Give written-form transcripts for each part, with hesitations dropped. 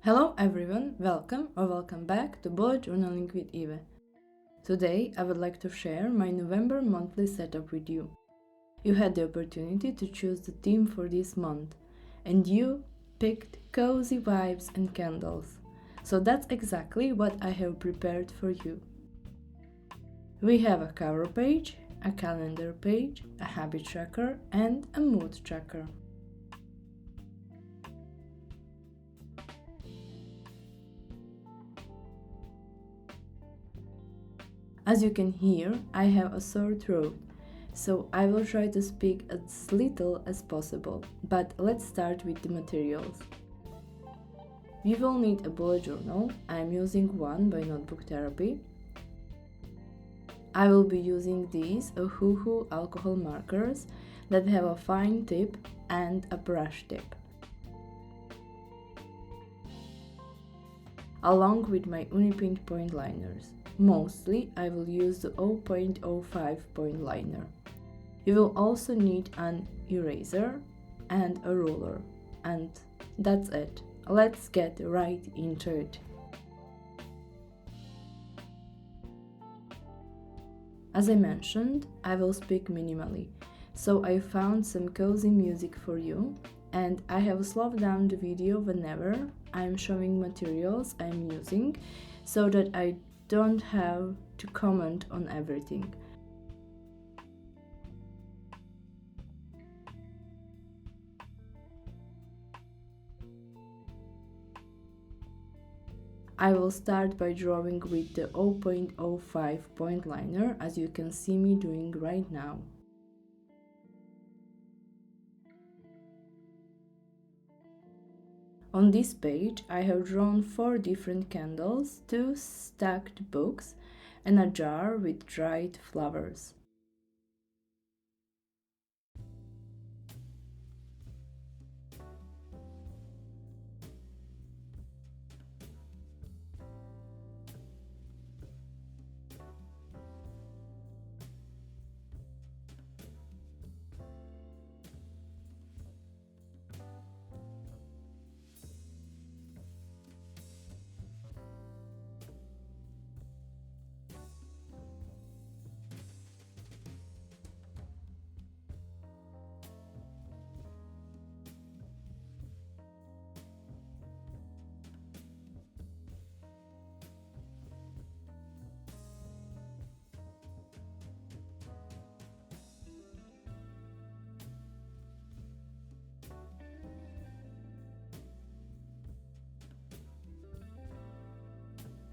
Hello everyone, welcome or welcome back to Bullet Journaling with Eve. Today I would like to share my November monthly setup with you. You had the opportunity to choose the theme for this month, and you picked cozy vibes and candles. So that's exactly what I have prepared for you. We have a cover page, a calendar page, a habit tracker, and a mood tracker. As you can hear, I have a sore throat, so I will try to speak as little as possible, but let's start with the materials. We will need a bullet journal. I am using one by Notebook Therapy. I will be using these Ohuhu Alcohol Markers that have a fine tip and a brush tip, along with my Unipin point liners. Mostly, I will use the 0.05 point liner. You will also need an eraser and a ruler. And that's it. Let's get right into it. As I mentioned, I will speak minimally, so I found some cozy music for you, and I have slowed down the video whenever I'm showing materials I'm using so that I don't have to comment on everything. I will start by drawing with the 0.05 point liner, as you can see me doing right now. On this page, I have drawn 4 different candles, 2 stacked books, and a jar with dried flowers.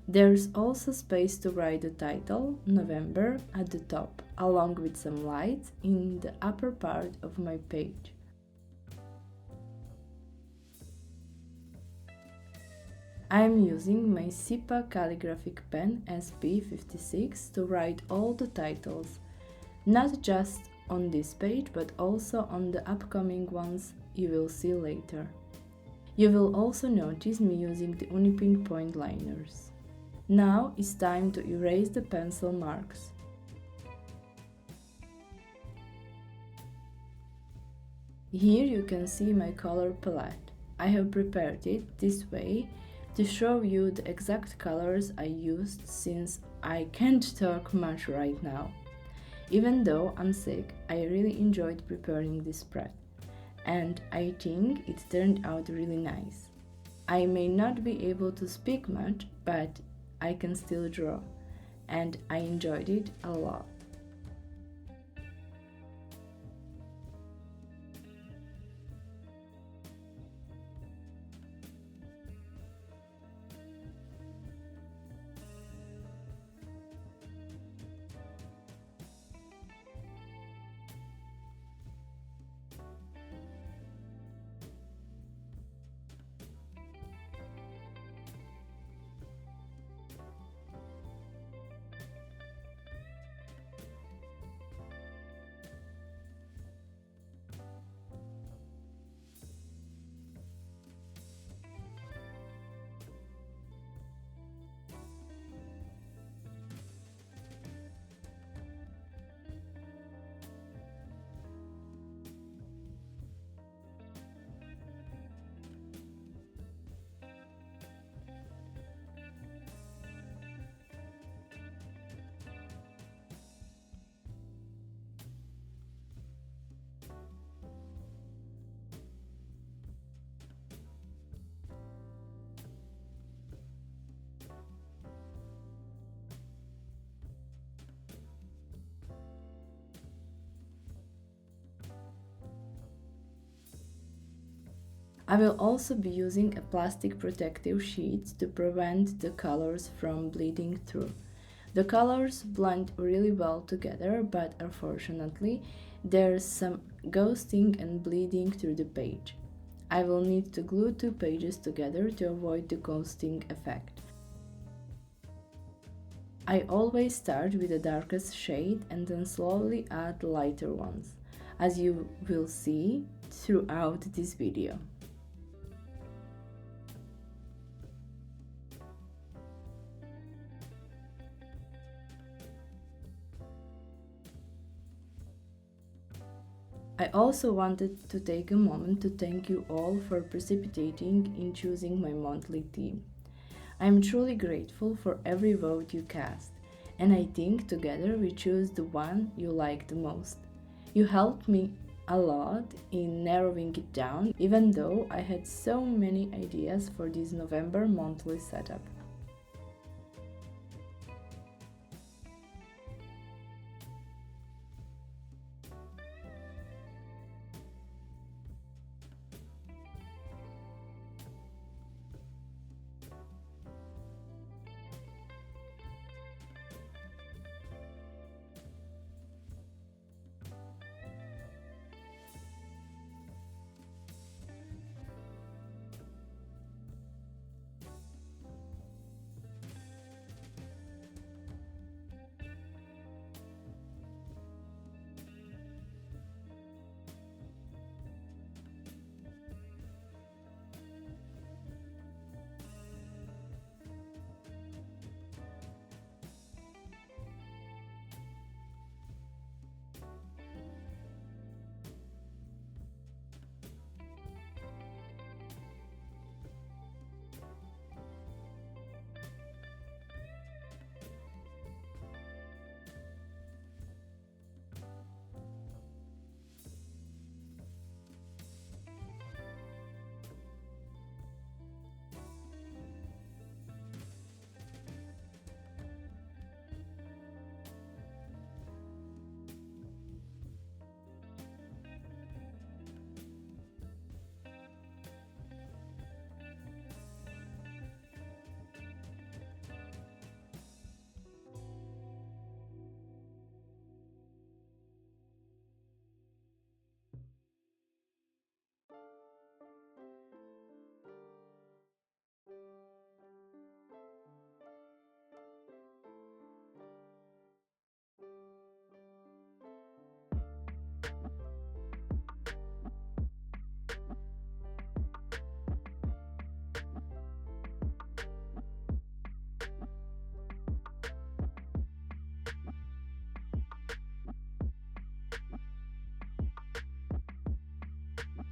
There's also space to write the title, November, at the top, along with some lights in the upper part of my page. I am using my SIPA calligraphic pen SP56 to write all the titles, not just on this page but also on the upcoming ones you will see later. You will also notice me using the Unipin point liners. Now it's time to erase the pencil marks. Here you can see my color palette. I have prepared it this way to show you the exact colors I used, since I can't talk much right now. Even though I'm sick, I really enjoyed preparing this spread, and I think it turned out really nice. I may not be able to speak much, but I can still draw, and I enjoyed it a lot. I will also be using a plastic protective sheet to prevent the colors from bleeding through. The colors blend really well together, but unfortunately, there's some ghosting and bleeding through the page. I will need to glue two pages together to avoid the ghosting effect. I always start with the darkest shade and then slowly add lighter ones, as you will see throughout this video. I also wanted to take a moment to thank you all for precipitating in choosing my monthly theme. I am truly grateful for every vote you cast, and I think together we choose the one you like the most. You helped me a lot in narrowing it down, even though I had so many ideas for this November monthly setup.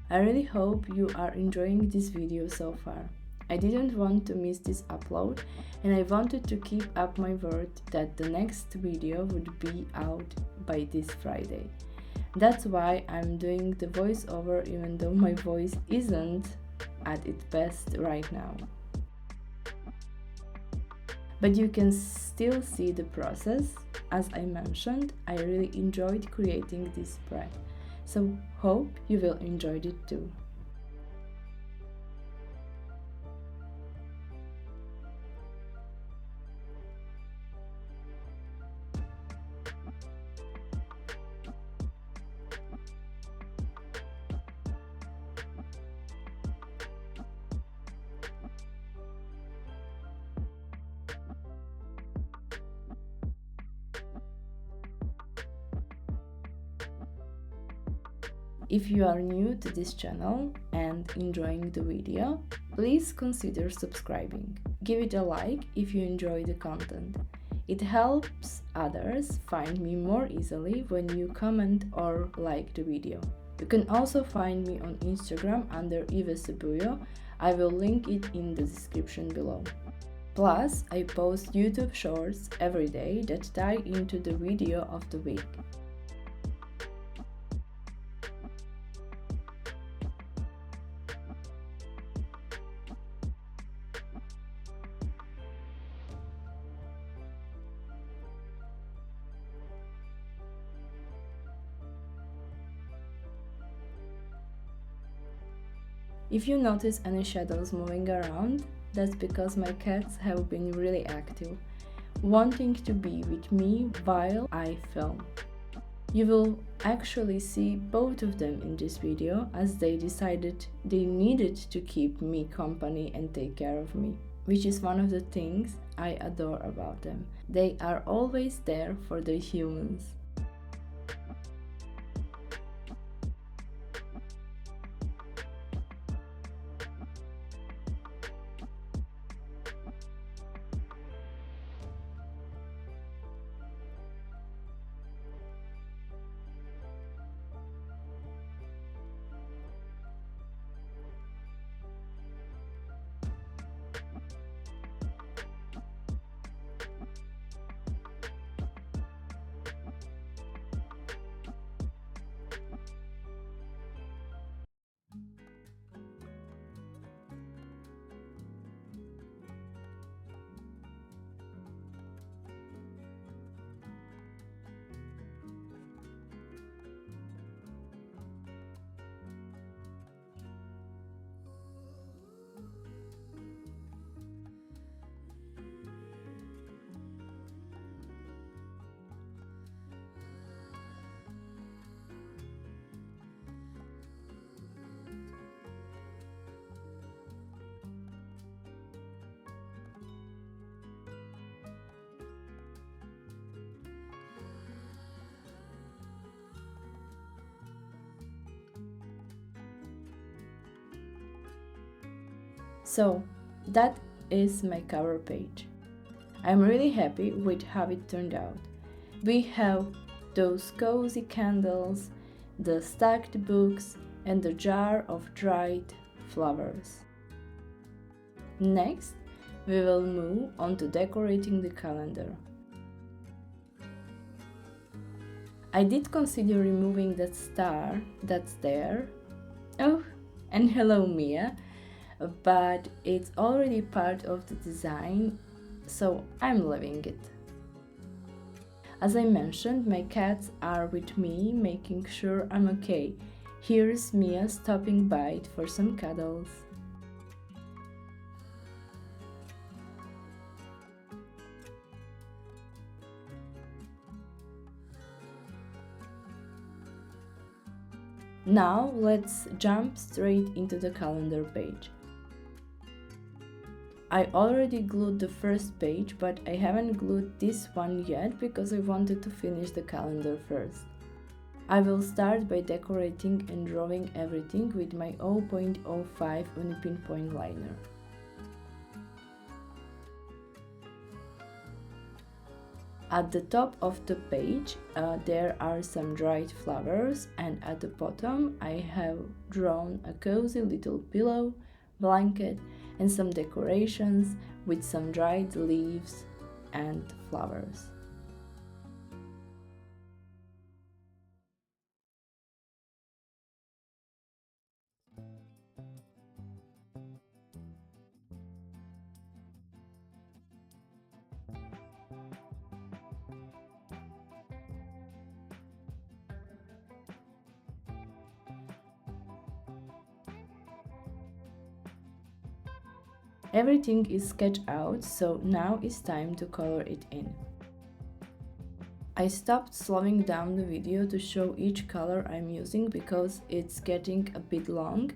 I really hope you are enjoying this video so far. I didn't want to miss this upload, and I wanted to keep up my word that the next video would be out by this Friday. That's why I'm doing the voiceover even though my voice isn't at its best right now. But you can still see the process. As I mentioned, I really enjoyed creating this spread, so hope you will enjoy it too. If you are new to this channel and enjoying the video, please consider subscribing. Give it a like if you enjoy the content. It helps others find me more easily when you comment or like the video. You can also find me on Instagram under Ivesubuyo. I will link it in the description below. Plus, I post YouTube shorts every day that tie into the video of the week. If you notice any shadows moving around, that's because my cats have been really active, wanting to be with me while I film. You will actually see both of them in this video as they decided they needed to keep me company and take care of me, which is one of the things I adore about them. They are always there for the humans. So that is my cover page. I'm really happy with how it turned out. We have those cozy candles, the stacked books, and the jar of dried flowers. Next, we will move on to decorating the calendar. I did consider removing that star that's there. Oh, and hello Mia, but it's already part of the design, so I'm leaving it. As I mentioned, my cats are with me, making sure I'm okay. Here's Mia stopping by for some cuddles. Now let's jump straight into the calendar page. I already glued the first page, but I haven't glued this one yet because I wanted to finish the calendar first. I will start by decorating and drawing everything with my 0.05 Unipin point liner. At the top of the page there are some dried flowers, and at the bottom I have drawn a cozy little pillow, blanket, and some decorations with some dried leaves and flowers. Everything is sketched out, so now it's time to color it in. I stopped slowing down the video to show each color I'm using because it's getting a bit long,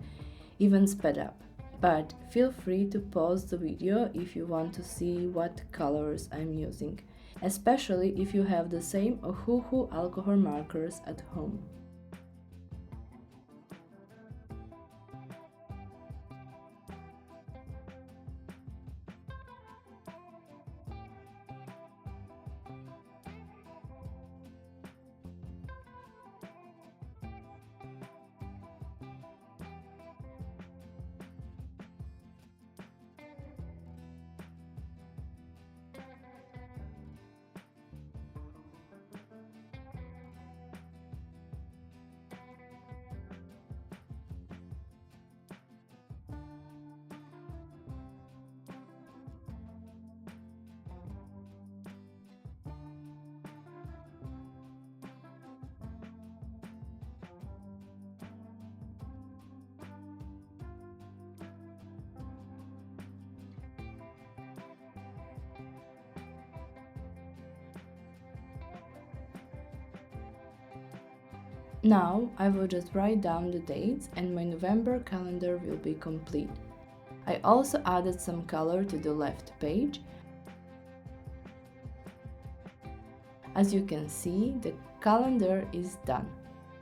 even sped up. But feel free to pause the video if you want to see what colors I'm using, especially if you have the same Ohuhu Alcohol Markers at home. Now I will just write down the dates and my November calendar will be complete. I also added some color to the left page. As you can see, the calendar is done,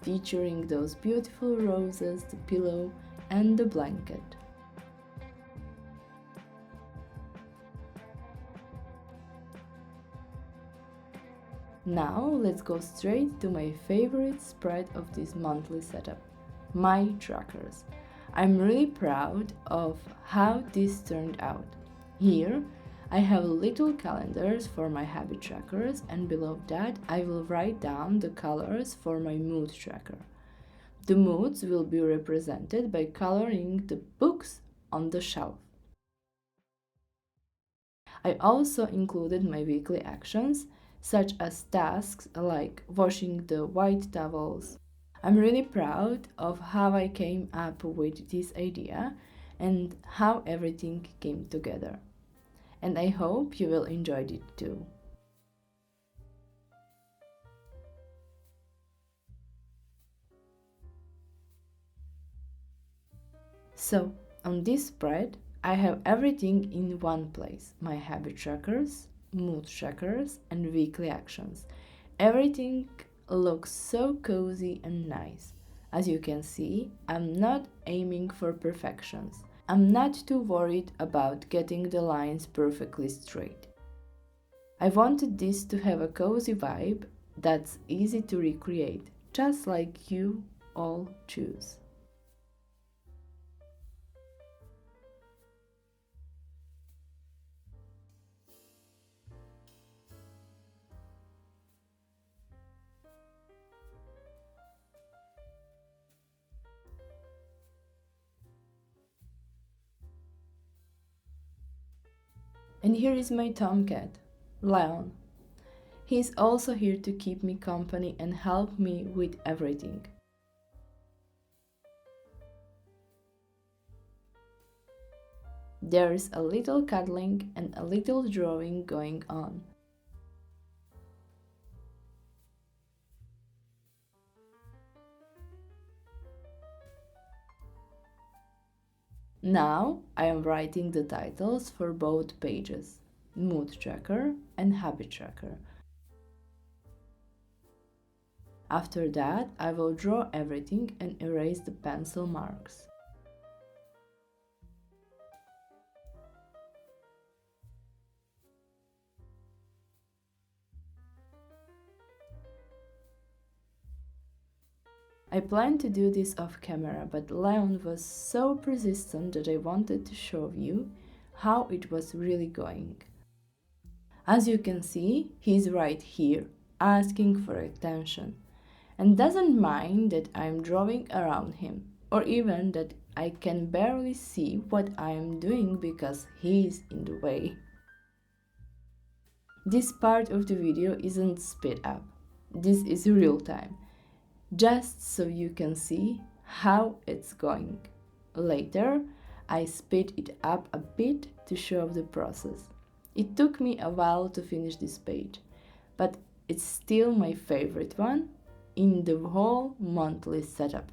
featuring those beautiful roses, the pillow and the blanket. Now let's go straight to my favorite spread of this monthly setup, my trackers. I'm really proud of how this turned out. Here I have little calendars for my habit trackers, and below that I will write down the colors for my mood tracker. The moods will be represented by coloring the books on the shelf. I also included my weekly actions, such as tasks like washing the white towels. I'm really proud of how I came up with this idea and how everything came together. And I hope you will enjoy it too. So, on this spread, I have everything in one place: my habit trackers, mood trackers, and weekly actions. Everything looks so cozy and nice. As you can see, I'm not aiming for perfections. I'm not too worried about getting the lines perfectly straight. I wanted this to have a cozy vibe that's easy to recreate, just like you all choose. And here is my tomcat, Leon. He's also here to keep me company and help me with everything. There's a little cuddling and a little drawing going on. Now I am writing the titles for both pages, Mood Tracker and Habit Tracker. After that, I will draw everything and erase the pencil marks. I planned to do this off camera, but Leon was so persistent that I wanted to show you how it was really going. As you can see, he's right here, asking for attention, and doesn't mind that I'm drawing around him, or even that I can barely see what I am doing because he's in the way. This part of the video isn't sped up. This is real time, just so you can see how it's going. Later, I speed it up a bit to show the process. It took me a while to finish this page, but it's still my favorite one in the whole monthly setup.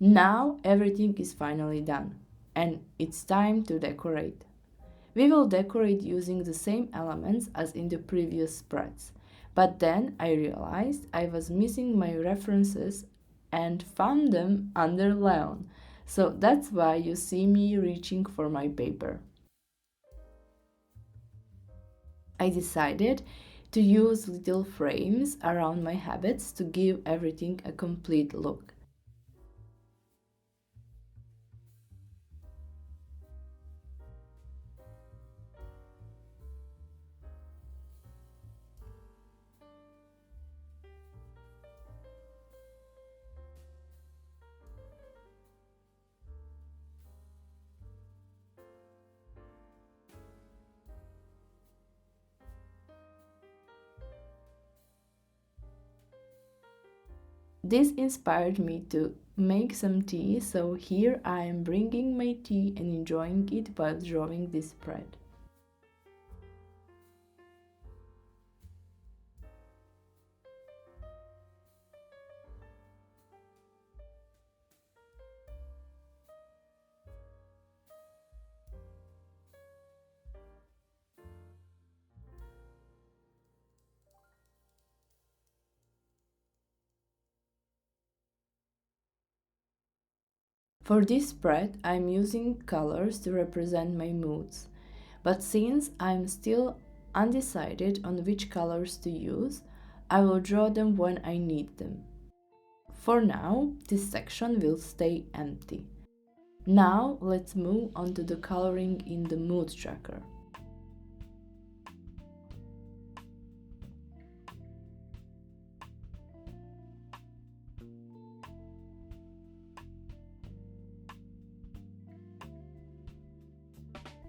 Now everything is finally done, and it's time to decorate. We will decorate using the same elements as in the previous spreads, but then I realized I was missing my references and found them under Leon, so that's why you see me reaching for my paper. I decided to use little frames around my habits to give everything a complete look. This inspired me to make some tea, so here I am bringing my tea and enjoying it while drawing this spread. For this spread, I'm using colors to represent my moods, but since I'm still undecided on which colors to use, I will draw them when I need them. For now, this section will stay empty. Now let's move on to the coloring in the mood tracker.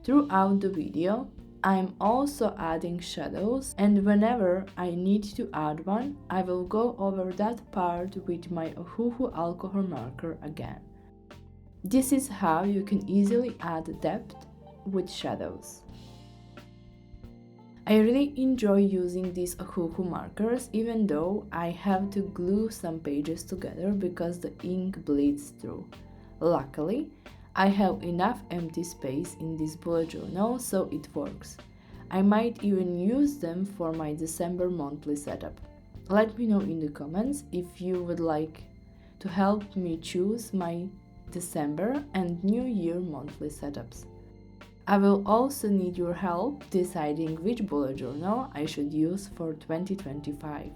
Throughout the video, I'm also adding shadows, and whenever I need to add one, I will go over that part with my Ohuhu Alcohol Marker again. This is how you can easily add depth with shadows. I really enjoy using these Ohuhu markers, even though I have to glue some pages together because the ink bleeds through. Luckily, I have enough empty space in this bullet journal, so it works. I might even use them for my December monthly setup. Let me know in the comments if you would like to help me choose my December and New Year monthly setups. I will also need your help deciding which bullet journal I should use for 2025.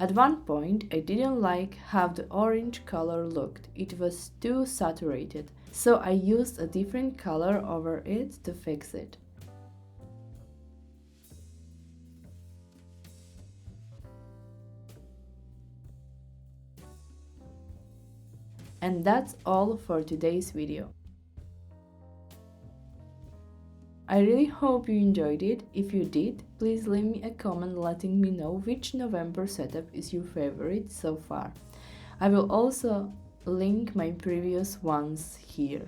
At one point, I didn't like how the orange color looked. It was too saturated, so I used a different color over it to fix it. And that's all for today's video. I really hope you enjoyed it. If you did, please leave me a comment letting me know which November setup is your favorite so far. I will also link my previous ones here.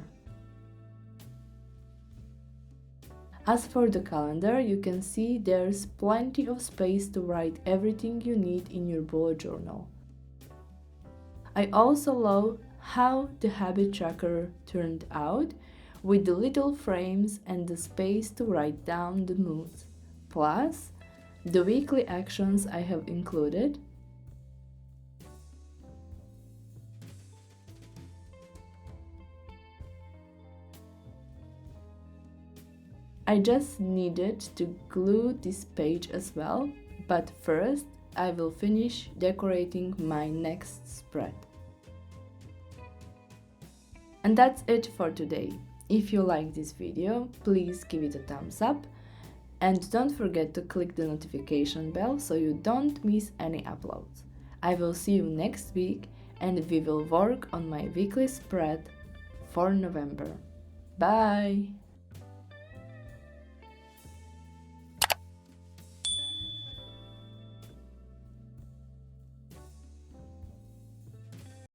As for the calendar, you can see there's plenty of space to write everything you need in your bullet journal. I also love how the habit tracker turned out, with the little frames and the space to write down the moods, plus the weekly actions I have included. I just needed to glue this page as well, but first I will finish decorating my next spread. And that's it for today. If you like this video, please give it a thumbs up and don't forget to click the notification bell so you don't miss any uploads. I will see you next week and we will work on my weekly spread for November. Bye!